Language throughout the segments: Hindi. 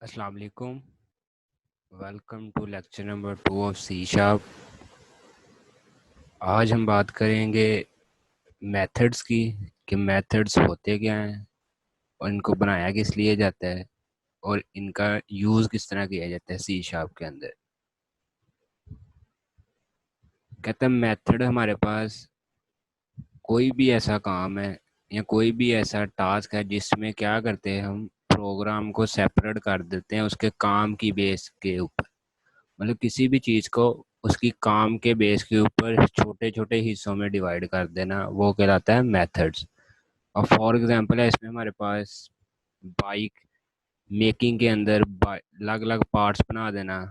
अस्सलाम वालेकुम। Welcome to lecture number 2 of C sharp. आज हम बात करेंगे मेथड्स की कि मेथड्स होते क्या हैं और इनको बनाया किस लिए जाता है और इनका यूज़ किस तरह किया जाता है सी शार्प के अंदर। कहते हैं मेथड हमारे पास कोई भी ऐसा काम है या कोई भी ऐसा टास्क है जिसमें क्या करते हैं, हम प्रोग्राम को सेपरेट कर देते हैं उसके काम की बेस के ऊपर। मतलब किसी भी चीज़ को उसकी काम के बेस के ऊपर छोटे छोटे हिस्सों में डिवाइड कर देना, वो कहलाता है मेथड्स। और फॉर एग्जांपल है इसमें हमारे पास बाइक मेकिंग के अंदर अलग अलग पार्ट्स बना देना,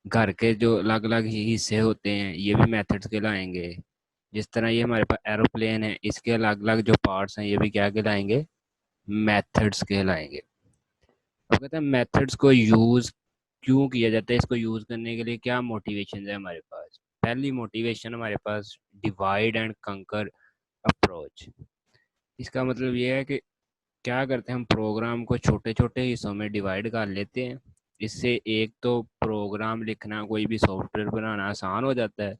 घर के जो अलग अलग हिस्से होते हैं ये भी मेथड्स कहलाएंगे। जिस तरह ये हमारे पास एरोप्लेन है, इसके अलग अलग जो पार्ट्स हैं ये भी क्या कहलाएंगे, मेथड्स कहलाएंगे। अब कहते हैं मेथड्स को यूज़ क्यों किया जाता है, इसको यूज़ करने के लिए क्या मोटिवेशन है हमारे पास। पहली मोटिवेशन हमारे पास डिवाइड एंड कंकर अप्रोच। इसका मतलब ये है कि क्या करते हैं, हम प्रोग्राम को छोटे छोटे हिस्सों में डिवाइड कर लेते हैं। इससे एक तो प्रोग्राम लिखना, कोई भी सॉफ्टवेयर बनाना आसान हो जाता है।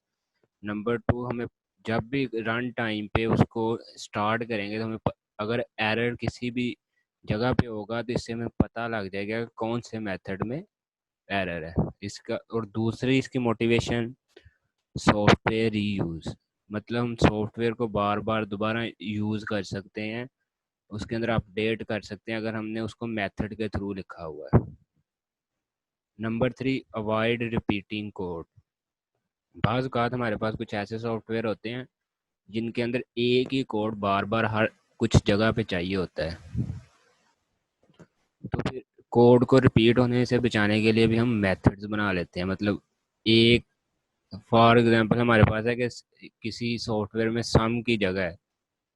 नंबर टू, हमें जब भी रन टाइम पे उसको स्टार्ट करेंगे तो अगर एरर किसी भी जगह पे होगा तो इससे हमें पता लग जाएगा कि कौन से मेथड में एरर है इसका। और दूसरी इसकी मोटिवेशन सॉफ्टवेयर रीयूज। मतलब हम सॉफ्टवेयर को बार बार दोबारा यूज़ कर सकते हैं, उसके अंदर अपडेट कर सकते हैं अगर हमने उसको मेथड के थ्रू लिखा हुआ है। Number three, avoid repeating code. बाज़ औक़ात हमारे पास कुछ ऐसे सॉफ्टवेयर होते हैं जिनके अंदर एक ही कोड बार बार हर कुछ जगह पे चाहिए होता है, तो फिर कोड को रिपीट होने से बचाने के लिए भी हम मेथड्स बना लेते हैं। मतलब एक फॉर एग्जांपल हमारे पास है कि किसी सॉफ्टवेयर में सम की जगह है,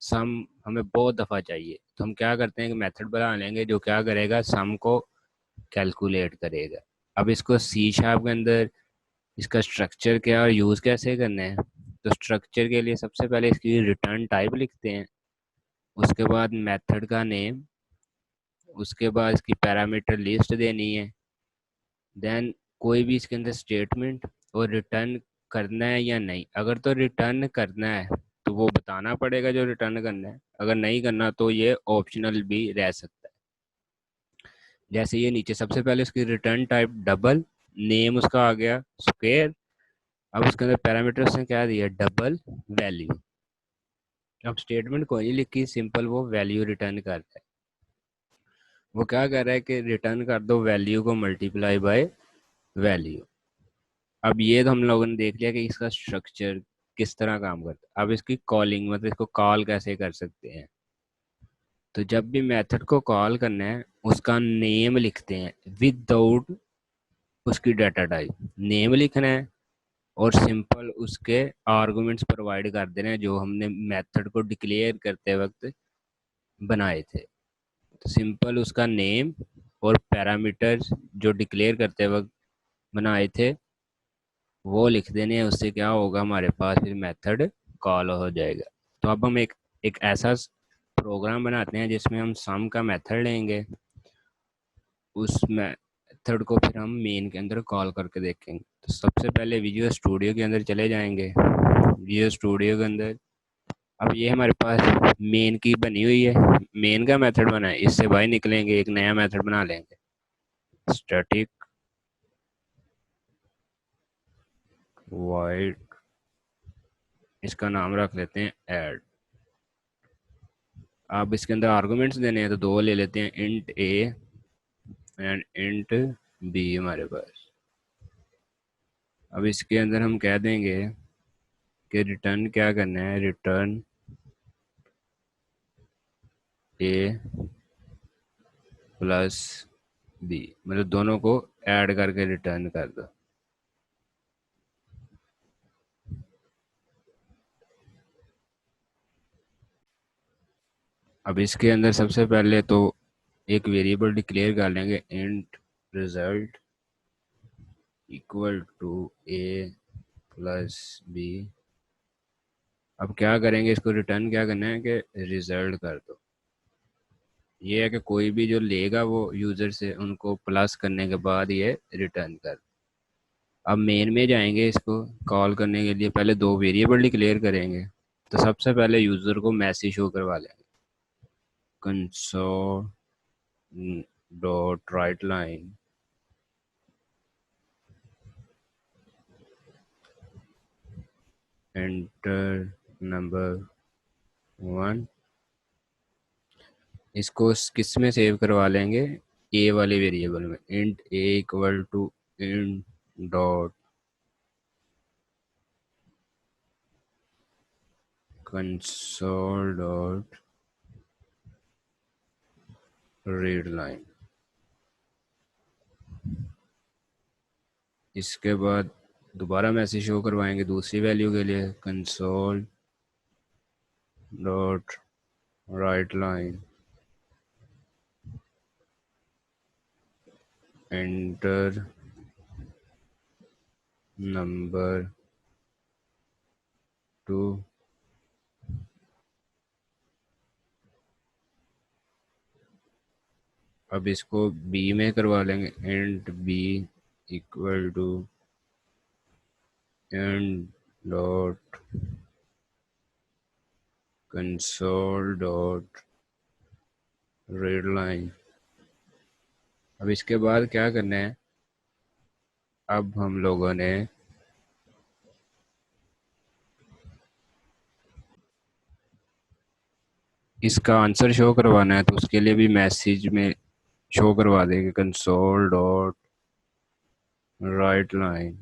सम हमें बहुत दफ़ा चाहिए, तो हम क्या करते हैं कि मेथड बना लेंगे जो क्या करेगा, सम को कैलकुलेट करेगा। अब इसको सी शार्प के अंदर इसका स्ट्रक्चर क्या और यूज़ कैसे करना है, तो स्ट्रक्चर के लिए सबसे पहले इसकी रिटर्न टाइप लिखते हैं, उसके बाद मेथड का नेम, उसके बाद इसकी पैरामीटर लिस्ट देनी है, देन कोई भी इसके अंदर स्टेटमेंट, और रिटर्न करना है या नहीं। अगर तो रिटर्न करना है तो वो बताना पड़ेगा जो रिटर्न करना है, अगर नहीं करना तो ये ऑप्शनल भी रह सकता है। जैसे ये नीचे सबसे पहले उसकी रिटर्न टाइप डबल, नेम उसका आ गया स्क्वायर, अब उसके अंदर पैरामीटर उसने क्या दिया, डबल वैल्यू। अब स्टेटमेंट कोई नहीं लिखी, सिंपल वो वैल्यू रिटर्न करता है। वो क्या कर रहा है कि रिटर्न कर दो वैल्यू को मल्टीप्लाई बाय वैल्यू। अब ये तो हम लोगों ने देख लिया कि इसका स्ट्रक्चर किस तरह काम करता है। अब इसकी कॉलिंग, मतलब इसको कॉल कैसे कर सकते हैं, तो जब भी मेथड को कॉल करना है उसका नेम लिखते हैं विदाउट उसकी डाटा टाइप। नेम लिखना है और सिंपल उसके आर्गुमेंट्स प्रोवाइड कर देना है जो हमने मेथड को डिक्लेयर करते वक्त बनाए थे। तो सिंपल उसका नेम और पैरामीटर्स जो डिक्लेयर करते वक्त बनाए थे वो लिख देने हैं, उससे क्या होगा, हमारे पास फिर मेथड कॉल हो जाएगा। तो अब हम एक एक ऐसा प्रोग्राम बनाते हैं जिसमें हम सम का मेथड लेंगे, उस मेथड को फिर हम मेन के अंदर कॉल करके देखेंगे। तो सबसे पहले विजुअल स्टूडियो के अंदर चले जाएंगे। विजुअल स्टूडियो के अंदर अब ये हमारे पास मेन की बनी हुई है, मेन का मेथड बना है, इससे बाहर निकलेंगे एक नया मेथड बना लेंगे स्टैटिक वॉइड, इसका नाम रख लेते हैं ऐड। अब इसके अंदर आर्गुमेंट्स देने हैं तो दो ले लेते हैं, int a and int b हमारे पास। अब इसके अंदर हम कह देंगे कि रिटर्न क्या करना है, रिटर्न ए प्लस बी, मतलब दोनों को ऐड करके रिटर्न कर दो। अब इसके अंदर सबसे पहले तो एक वेरिएबल डिक्लेयर कर लेंगे int result equal to a plus b. अब क्या करेंगे, इसको रिटर्न क्या करना है कि रिजल्ट कर दो। ये है कि कोई भी जो लेगा वो यूज़र से, उनको प्लस करने के बाद ये रिटर्न कर। अब मेन में जाएंगे, इसको कॉल करने के लिए पहले दो वेरिएबल डिक्लेयर करेंगे। तो सबसे पहले यूज़र को मैसेज शो करवा लेंगे, console dot write line enter number 1। इसको किस में सेव करवा लेंगे, ए वाले वेरिएबल में, int a equal to int dot console dot read line. इसके बाद दोबारा मैसेज शो करवाएंगे दूसरी वैल्यू के लिए, console dot write line enter number 2। अब इसको बी में करवा लेंगे, int b equal to int dot console dot read line. अब इसके बाद क्या करना है, अब हम लोगों ने इसका आंसर शो करवाना है, तो उसके लिए भी मैसेज में शो करवा देंगे, console dot write line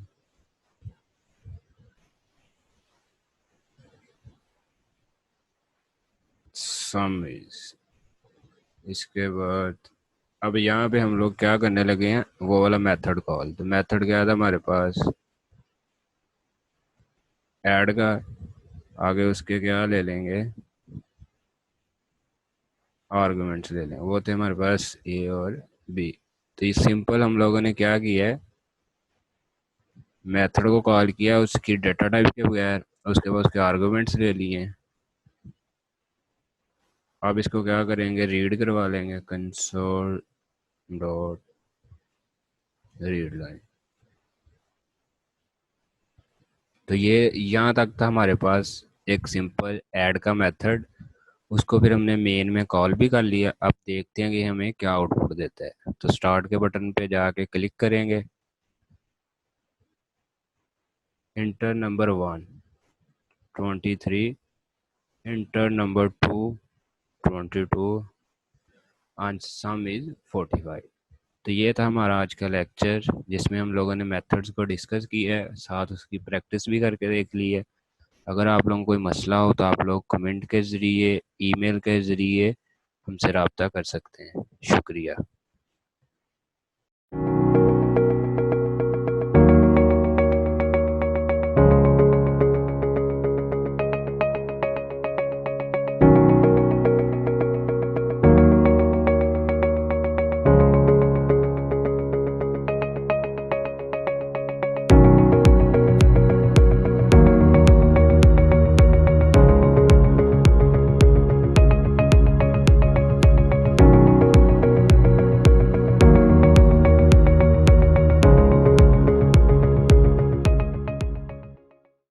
some is. इसके बाद अब यहाँ पे हम लोग क्या करने लगे हैं, वो वाला मेथड कॉल। तो मेथड क्या था हमारे पास, ऐड का, आगे उसके क्या ले लेंगे, आर्गुमेंट्स ले लेंगे, वो थे हमारे पास ए और बी। तो ये सिंपल हम लोगों ने क्या किया है, मेथड को कॉल किया उसकी डेटा टाइप के बगैर, उसके बाद उसके आर्गुमेंट्स ले लिए। अब इसको क्या करेंगे, रीड करवा लेंगे, कंसोल डॉट रीड लाइन। तो ये यहाँ तक था हमारे पास एक सिंपल ऐड का मेथड। उसको फिर हमने मेन में कॉल भी कर लिया। अब देखते हैं कि हमें क्या आउटपुट देता है। तो स्टार्ट के बटन पे जाके क्लिक करेंगे, inter number 1 23, inter number 2 22, answer some is 45। तो ये था हमारा आज का लेक्चर, जिसमें हम लोगों ने मेथड्स को डिस्कस किया है, साथ उसकी प्रैक्टिस भी करके देख ली है। अगर आप लोगों को कोई मसला हो तो आप लोग कमेंट के ज़रिए, ईमेल के ज़रिए हमसे रब्ता कर सकते हैं। शुक्रिया।